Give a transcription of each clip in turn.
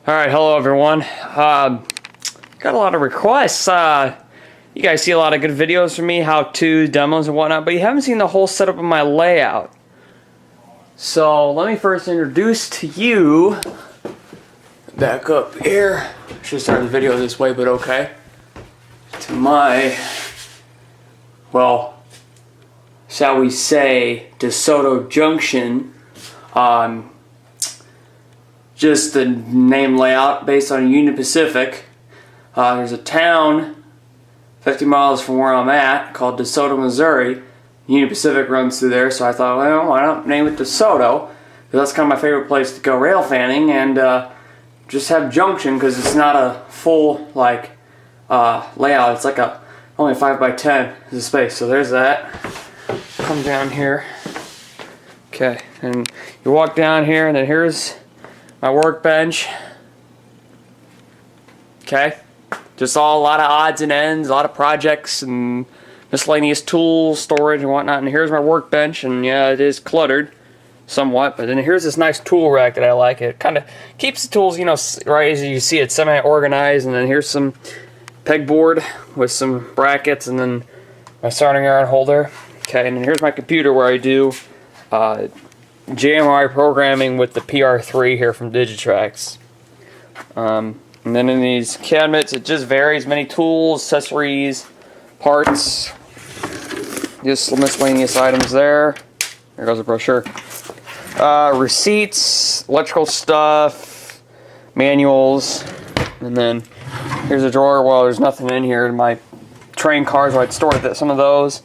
Alright, hello everyone. Got a lot of requests. You guys see a lot of good videos from me, how-to, demos and whatnot, but you haven't seen the whole setup of my layout. So, let me first introduce to you, back up here, should start the video this way, but okay, to my, well, shall we say, DeSoto Junction. Just the name layout based on Union Pacific. There's a town 50 miles from where I'm at called DeSoto, Missouri. Union Pacific runs through there, so I thought, well, why not name it DeSoto? Because that's kind of my favorite place to go rail fanning, and just have Junction because it's not a full layout. It's like only 5x10 is the space. So there's that. Come down here. Okay, and you walk down here, and then here's my workbench. Okay, just a lot of odds and ends, a lot of projects and miscellaneous tools, storage and whatnot. And here's my workbench, and yeah, it is cluttered somewhat, but then here's this nice tool rack that I like. It kind of keeps the tools, you know, right as you see it, semi-organized. And then here's some pegboard with some brackets, and then my soldering iron holder. Okay, and then here's my computer where I do JMI programming with the PR3 here from Digitrax. And then in these cabinets, it just varies. Many tools, accessories, parts, just some miscellaneous items there. There goes the brochure. Receipts, electrical stuff, manuals, and then here's a drawer. Well, there's nothing in here. My train cars, where I'd store some of those.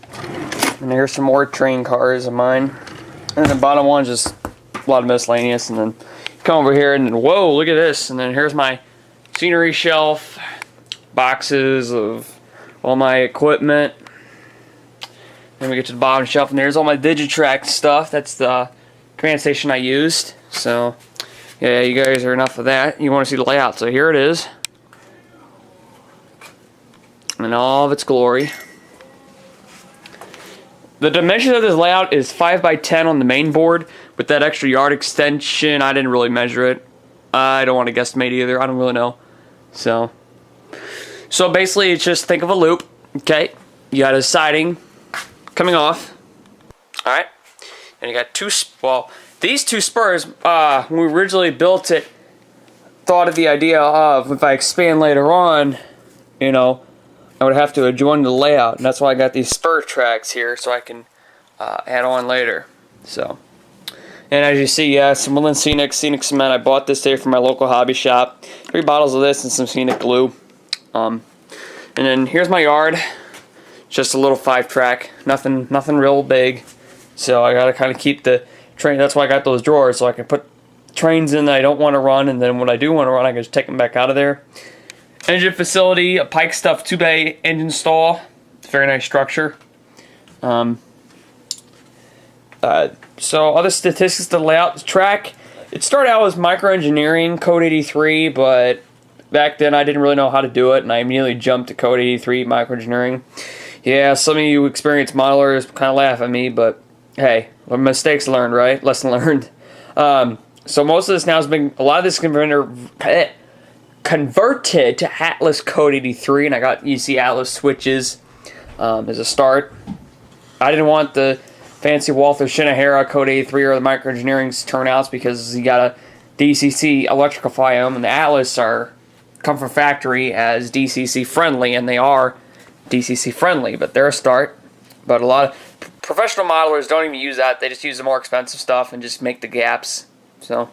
And here's some more train cars of mine. And the bottom one's just a lot of miscellaneous. And then come over here and then, whoa, look at this. And then here's my scenery shelf, boxes of all my equipment. Then we get to the bottom shelf, and there's all my Digitrax stuff. That's the command station I used. So, yeah, you guys are enough of that. You want to see the layout. So here it is. In all of its glory. The dimension of this layout is 5x10 on the main board. With that extra yard extension, I didn't really measure it. I don't want to guesstimate either. I don't really know. So basically, it's just think of a loop. Okay, you got a siding coming off. All right, and you got these two spurs. When we originally built it, thought of the idea of if I expand later on, you know, I would have to adjoin the layout, and that's why I got these spur tracks here, so I can add on later. So, and as you see, yeah, some Woodland Scenic cement. I bought this today from my local hobby shop. 3 bottles of this and some Scenic glue. And then here's my yard. Just a little 5-track, nothing real big. So I gotta kind of keep the train. That's why I got those drawers, so I can put trains in that I don't want to run, and then when I do want to run, I can just take them back out of there. Engine facility, a Pike Stuff 2-bay engine stall. It's a very nice structure. So other statistics to lay out the track. It started out as microengineering, Code 83, but back then I didn't really know how to do it, and I immediately jumped to Code 83 microengineering. Yeah, some of you experienced modelers kind of laugh at me, but hey, mistakes learned, right? Lesson learned. So most of this now has been, a lot of this converted to Atlas Code 83, and I got EC Atlas switches as a start. I didn't want the fancy Walther Shinohara Code 83 or the microengineering turnouts because you gotta DCC electrify them, and the Atlas come from factory as DCC friendly, and they are DCC friendly, but they're a start. But a lot of professional modelers don't even use that. They just use the more expensive stuff and just make the gaps. So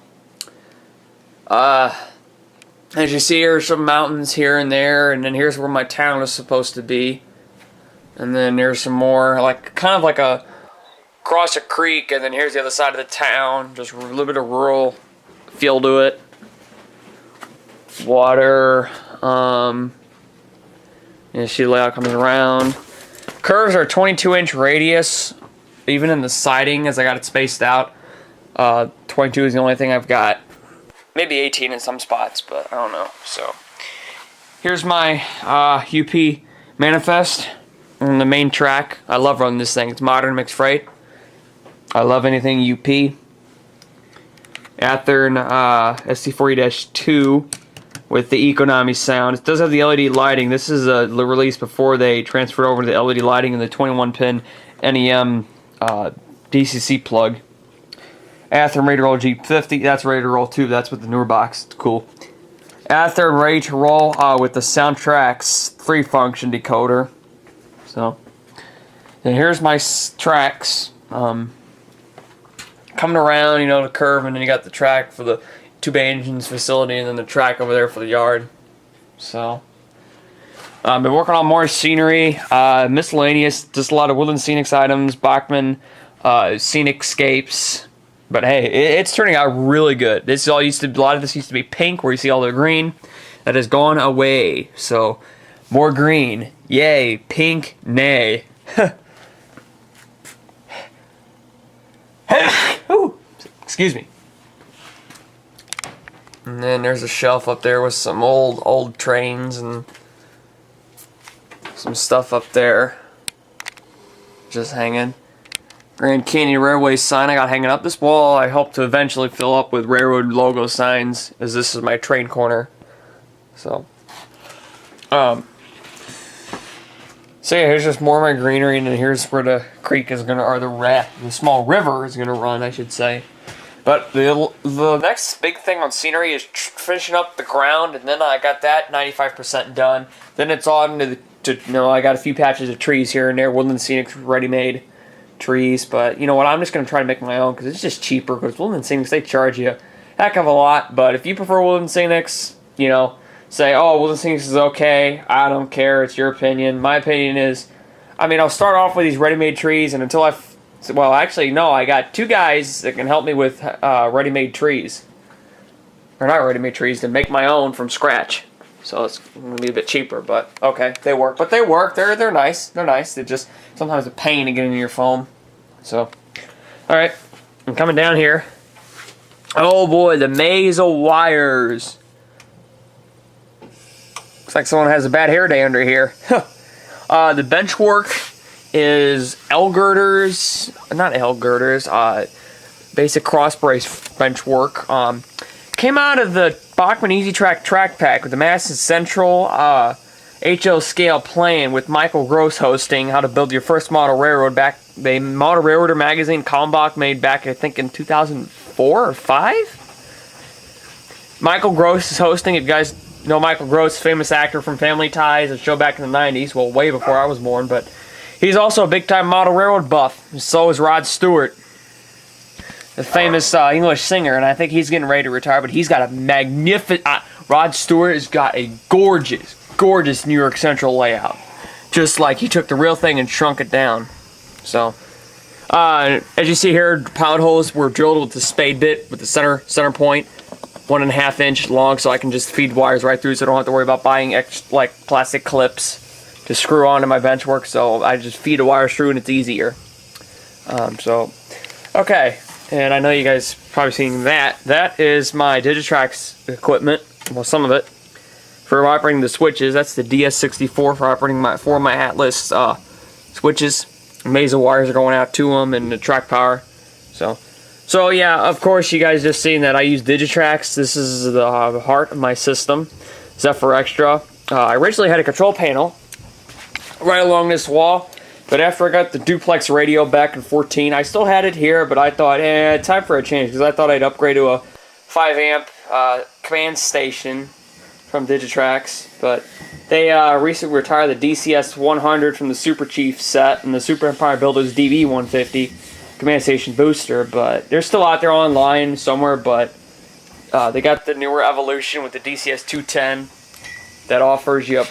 as you see, here's some mountains here and there, and then here's where my town is supposed to be. And then there's some more, kind of like across a creek, and then here's the other side of the town. Just a little bit of rural feel to it. Water. You see the layout coming around. Curves are 22-inch radius, even in the siding, as I got it spaced out. 22 is the only thing I've got. Maybe 18 in some spots, but I don't know. So here's my UP manifest on the main track. I love running this thing. It's modern mixed freight. I love anything UP. Athearn SC40-2. with the Economy sound. It does have the LED lighting. This is a release before they transferred over to the LED lighting and the 21-pin NEM DCC plug. Athearn ready to roll G50. That's ready to roll too. That's with the newer box. It's cool. Athearn ready to roll with the Soundtraxx 3-function decoder. So, and here's my tracks. Coming around, the curve, and then you got the track for the 2-bay engines facility, and then the track over there for the yard. So, I've been working on more scenery, miscellaneous, just a lot of Woodland Scenics items, Bachmann, Scenic Scapes. But hey, it's turning out really good. A lot of this used to be pink, where you see all the green. That has gone away. So, more green. Yay. Pink, nay. Ooh, excuse me. And then there's a shelf up there with some old trains and some stuff up there. Just hanging. Grand Canyon Railway sign I got hanging up. This wall I hope to eventually fill up with railroad logo signs, as this is my train corner. So yeah, here's just more of my greenery, and then here's where the creek is gonna, or the small river is gonna run, I should say. But the next big thing on scenery is finishing up the ground, and then I got that 95% done. Then it's on to I got a few patches of trees here and there, Woodland Scenics ready-made trees, but you know what, I'm just going to try to make my own because it's just cheaper, because Woodland Scenics, they charge you a heck of a lot. But if you prefer Woodland Scenics, say, oh, Woodland Scenics is okay, I don't care, it's your opinion. My opinion is, I'll start off with these ready-made trees, and until I got 2 guys that can help me with ready-made trees, or not ready-made trees, to make my own from scratch. So it's going to be a bit cheaper, but okay, they work. But they work. They're nice. They're nice. They're just sometimes a pain to get into your foam. So, all right, I'm coming down here. Oh boy, the maze of wires. Looks like someone has a bad hair day under here. The bench work is L girders, not L girders. Basic cross brace bench work. Came out of the Bachmann Easy Track track pack with the Madison Central HO scale plan with Michael Gross hosting how to build your first model railroad back. The Model Railroader magazine Kalmbach made back, I think, in 2004 or 5. Michael Gross is hosting it. You guys know Michael Gross, famous actor from Family Ties, a show back in the 90s. Well, way before I was born, but he's also a big-time model railroad buff. So is Rod Stewart, the famous English singer, and I think he's getting ready to retire, but he's got a magnificent... Rod Stewart has got a gorgeous New York Central layout. Just like he took the real thing and shrunk it down. So, as you see here, pilot holes were drilled with the spade bit with the center point, 1.5 inch long, so I can just feed wires right through, so I don't have to worry about buying plastic clips to screw onto my bench work. So I just feed the wires through, and it's easier. Okay. And I know you guys probably seen that. That is my Digitrax equipment. Well, some of it. For operating the switches. That's the DS64 for operating my Atlas switches. Maze of wires are going out to them, and the track power. So yeah, of course, you guys just seen that I use Digitrax. This is the heart of my system. Zephyr Extra. I originally had a control panel right along this wall. But after I got the duplex radio back in 14, I still had it here, but I thought, time for a change, because I thought I'd upgrade to a 5-amp command station from Digitrax. But they recently retired the DCS 100 from the Super Chief set, and the Super Empire Builders DB 150 command station booster. But they're still out there online somewhere, but they got the newer evolution with the DCS 210 that offers you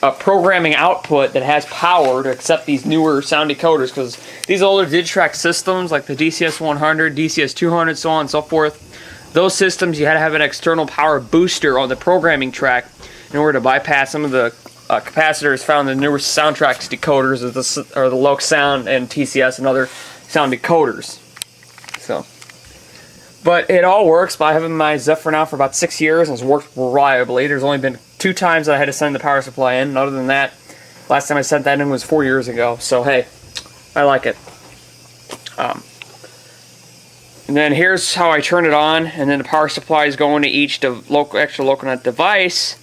a programming output that has power to accept these newer sound decoders, because these older Digitrax systems like the DCS 100, DCS 200, so on and so forth, those systems you had to have an external power booster on the programming track in order to bypass some of the capacitors found in the newer Soundtraxx decoders, or the Loc Sound and TCS and other sound decoders. So, but it all works. But I have my Zephyr now for about 6 years, and it's worked reliably. There's only been 2 times that I had to send the power supply in. Other than that, last time I sent that in was 4 years ago. So hey, I like it. And then here's how I turn it on, and then the power supply is going to each extra Loconet device,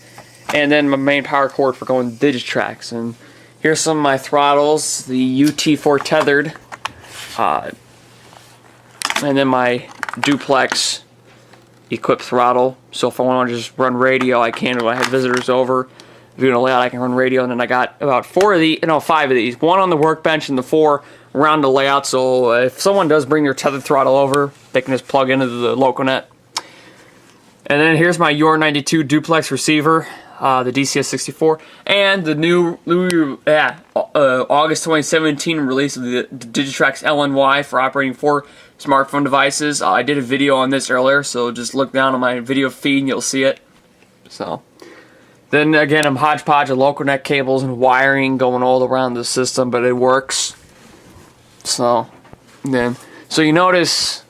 and then my main power cord for going to Digitrax. And here's some of my throttles, the UT4 tethered, and then my duplex equipped throttle. So if I want to just run radio, I can. If I have visitors over, doing a layout, I can run radio. And then I got about 5 of these. One on the workbench and the 4 around the layout. So if someone does bring their tethered throttle over, they can just plug into the Loconet. And then here's my UR92 duplex receiver, the DCS64, and the new August 2017 release of the Digitrax LNY for operating 4 smartphone devices. I did a video on this earlier, so just look down on my video feed and you'll see it. So then again, I'm hodgepodge of Loconet cables and wiring going all around the system, but it works. So you notice,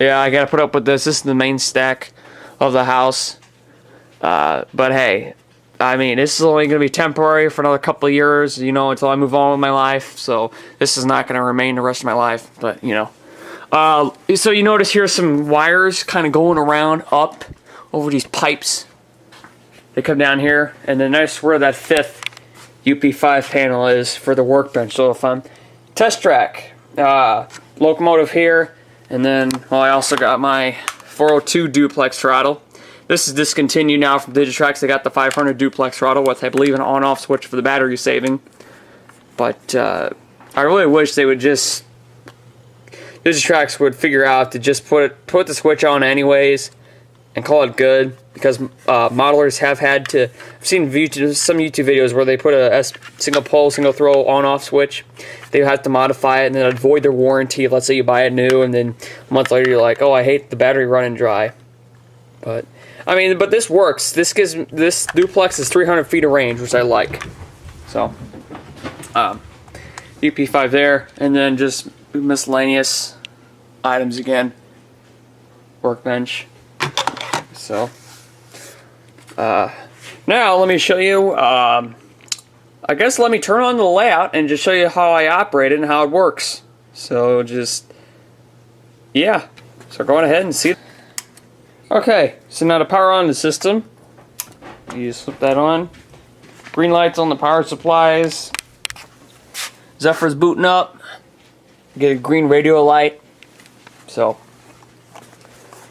yeah, I gotta put up with this. This is the main stack of the house. But hey, I mean, this is only going to be temporary for another couple of years, you know, until I move on with my life. So this is not going to remain the rest of my life, but you know. So you notice here's some wires kind of going around up over these pipes. They come down here, and then that's where that 5th UP5 panel is for the workbench. So if I'm test track, locomotive here, and then I also got my 402 duplex throttle. This is discontinued now from Digitrax. They got the 500 duplex throttle with, I believe, an on-off switch for the battery saving. But I really wish they would just, Digitrax would figure out to just put the switch on anyways and call it good, because modelers have had to, I've seen some YouTube videos where they put a single pole, single throw on-off switch. They have to modify it and then avoid their warranty. Let's say you buy it new and then a month later you're like, oh, I hate the battery running dry. But I mean, but this works. This duplex is 300 feet of range, which I like. So UP5 there, and then just miscellaneous items again. Workbench. So now let me show you, I guess let me turn on the layout and just show you how I operate it and how it works. So just, yeah. So going ahead and see. Okay, so now to power on the system, you just flip that on. Green lights on the power supplies. Zephyr's booting up. Get a green radio light. So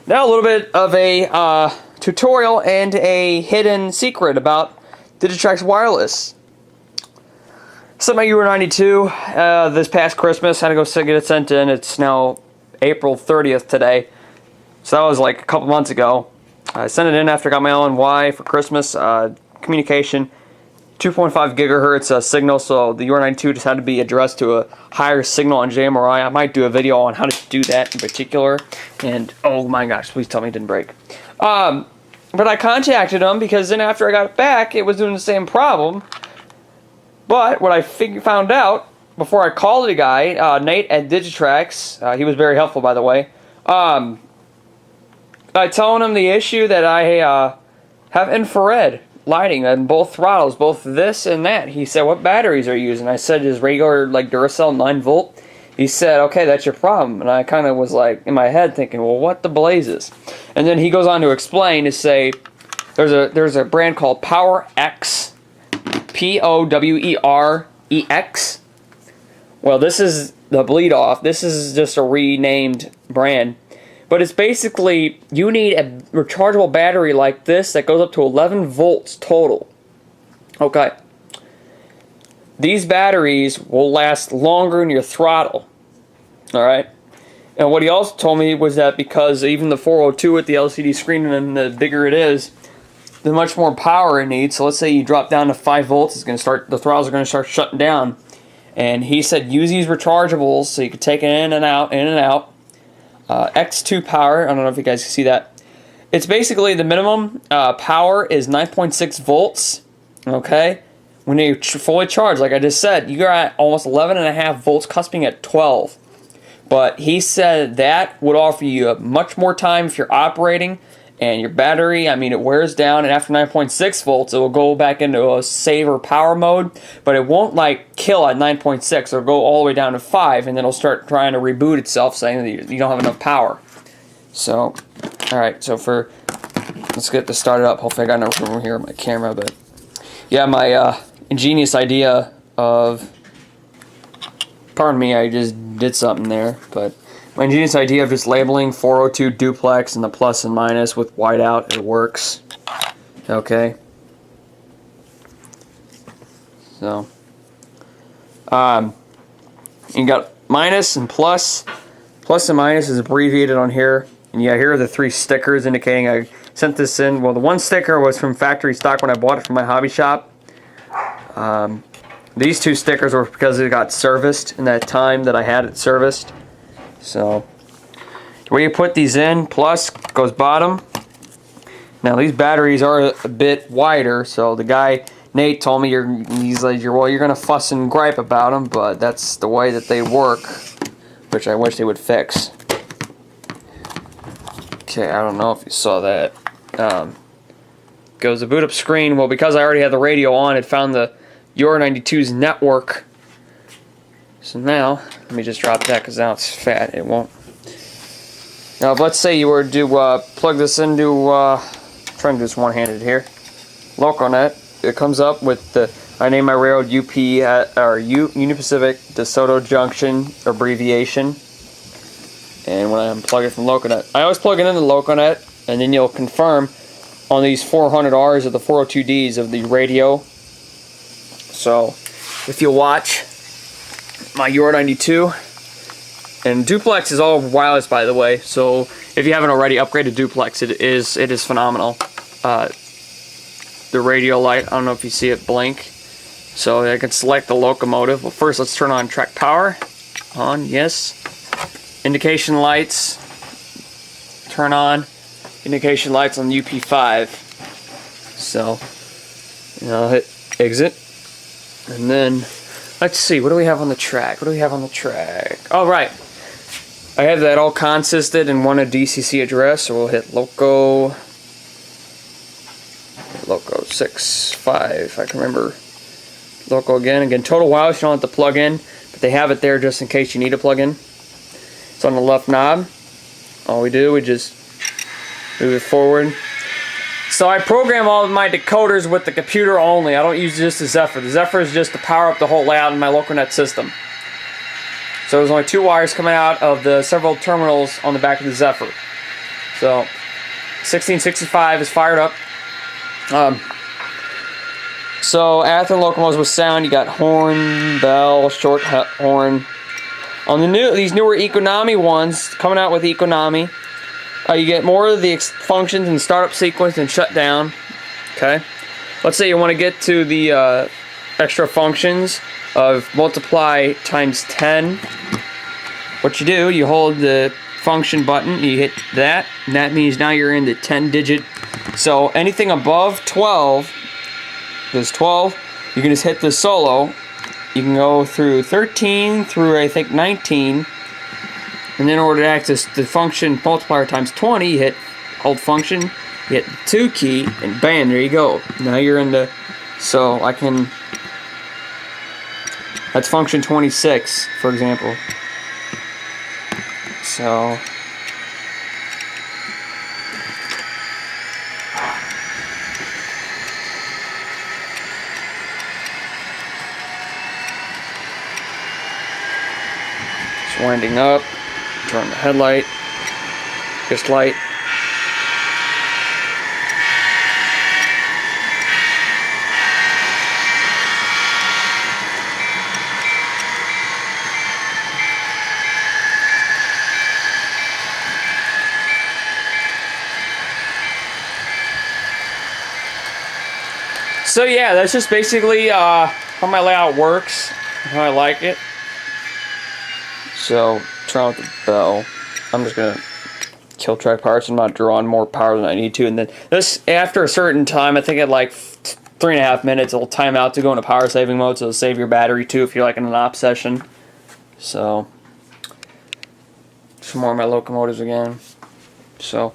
now a little bit of a tutorial and a hidden secret about Digitrax Wireless. Sent my UR92 this past Christmas. Had to go get it sent in. It's now April 30th today. So that was like a couple months ago. I sent it in after I got my LNY for Christmas. Communication, 2.5 gigahertz signal, so the UR92 just had to be addressed to a higher signal on JMRI. I might do a video on how to do that in particular. And oh my gosh, please tell me it didn't break. But I contacted them because then after I got it back, it was doing the same problem. But what I found out before I called the guy, Nate at Digitrax, he was very helpful by the way. I told him the issue that I have infrared lighting on both throttles, both this and that. He said, what batteries are you using? I said, just regular like Duracell 9 volt. He said, okay, that's your problem. And I kind of was like in my head thinking, well, what the blazes? And then he goes on to explain to say, there's a brand called PowerX, POWEREX. Well, this is the bleed off. This is just a renamed brand. But it's basically, you need a rechargeable battery like this that goes up to 11 volts total. Okay. These batteries will last longer in your throttle. Alright. And what he also told me was that because even the 402 with the LCD screen, and the bigger it is, the much more power it needs. So let's say you drop down to 5 volts, it's going to start, the throttles are going to start shutting down. And he said use these rechargeables so you can take it in and out, in and out. X2 power, I don't know if you guys can see that. It's basically the minimum power is 9.6 volts, okay? When you're fully charged, like I just said, you're at almost 11.5 volts, cusping at 12. But he said that would offer you much more time if you're operating, and your battery, I mean, it wears down, and after 9.6 volts, it will go back into a saver power mode, but it won't like kill at 9.6. It'll go all the way down to 5, and then it'll start trying to reboot itself, saying that you don't have enough power. So, alright, so let's get this started up. Hopefully I got enough room here on my camera, but yeah, my ingenious idea of, pardon me, I just did something there, but my ingenious idea of just labeling 402 duplex and the plus and minus with whiteout, it works. Okay. So, you got minus and plus. Plus and minus is abbreviated on here. And yeah, here are the 3 stickers indicating I sent this in. Well, the one sticker was from factory stock when I bought it from my hobby shop. These 2 stickers were because it got serviced in that time that I had it serviced. So, where you put these in, plus goes bottom. Now these batteries are a bit wider, so the guy Nate told me he's like, well, you're gonna fuss and gripe about them, but that's the way that they work, which I wish they would fix. Okay, I don't know if you saw that. Goes the boot up screen. Well, because I already had the radio on, it found the UR92's network. So now, let me just drop that because now it's fat. It won't. Now, if let's say you were to plug this into, trying to do this one-handed here, LocoNet, it comes up with the, I name my railroad UP, or Union Pacific DeSoto Junction abbreviation. And when I unplug it from LocoNet, I always plug it into LocoNet, and then you'll confirm on these 400Rs of the 402Ds of the radio. So, if you watch my UR92, and duplex is all wireless, by the way, so if you haven't already upgraded duplex, it is phenomenal. The radio light, I don't know if you see it blink, so I can select the locomotive. Well, first let's turn on track power. On, yes. Indication lights, turn on. Indication lights on UP5. So, I'll hit exit. And then, let's see, what do we have on the track? Oh, right. I have that all consisted and want a DCC address, so we'll hit loco 65, I can remember. Loco again, total wireless, you don't have to plug in, but they have it there just in case you need a plug-in. It's on the left knob. All we do, we just move it forward. So I program all of my decoders with the computer only. I don't use just the Zephyr. The Zephyr is just to power up the whole layout in my LocoNet system. So there's only 2 wires coming out of the several terminals on the back of the Zephyr. So 1665 is fired up. So Athearn locomotives with sound, you got horn, bell, short horn. On these newer Economy ones, coming out with Economy, you get more of the functions and startup sequence and shutdown. Okay, let's say you want to get to the extra functions of multiply times 10. What you do, you hold the function button, you hit that, and that means now you're in the 10-digit. So anything above 12, there's 12, you can just hit the solo. You can go through 13 through I think 19. And then in order to access the function multiplier times 20, you hit hold function, you hit the 2 key, and bam, there you go. Now you're in the, so I can, that's function 26, for example. So, it's winding up. Turn the headlight, this light. So yeah, that's just basically how my layout works, how I like it. So, turn on the bell. I'm just gonna kill track power, so I'm not drawing more power than I need to. And then this, after a certain time, I think at like 3.5 minutes, it'll time out to go into power saving mode, so it'll save your battery too if you're like in an op session. So, some more of my locomotives again. So,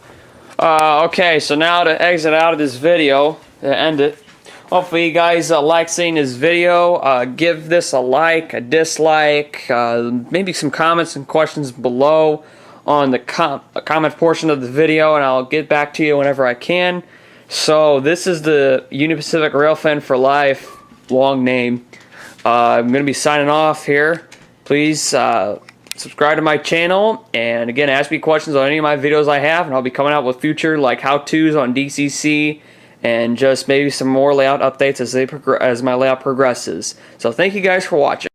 Okay, so now to exit out of this video, to end it, hopefully you guys like seeing this video. Give this a like, a dislike, maybe some comments and questions below on the comment portion of the video, and I'll get back to you whenever I can. So this is the Union Pacific Railfen for Life, long name. I'm going to be signing off here. Please subscribe to my channel, and again, ask me questions on any of my videos I have, and I'll be coming out with future like how-tos on DCC and just maybe some more layout updates as my layout progresses. So thank you guys for watching.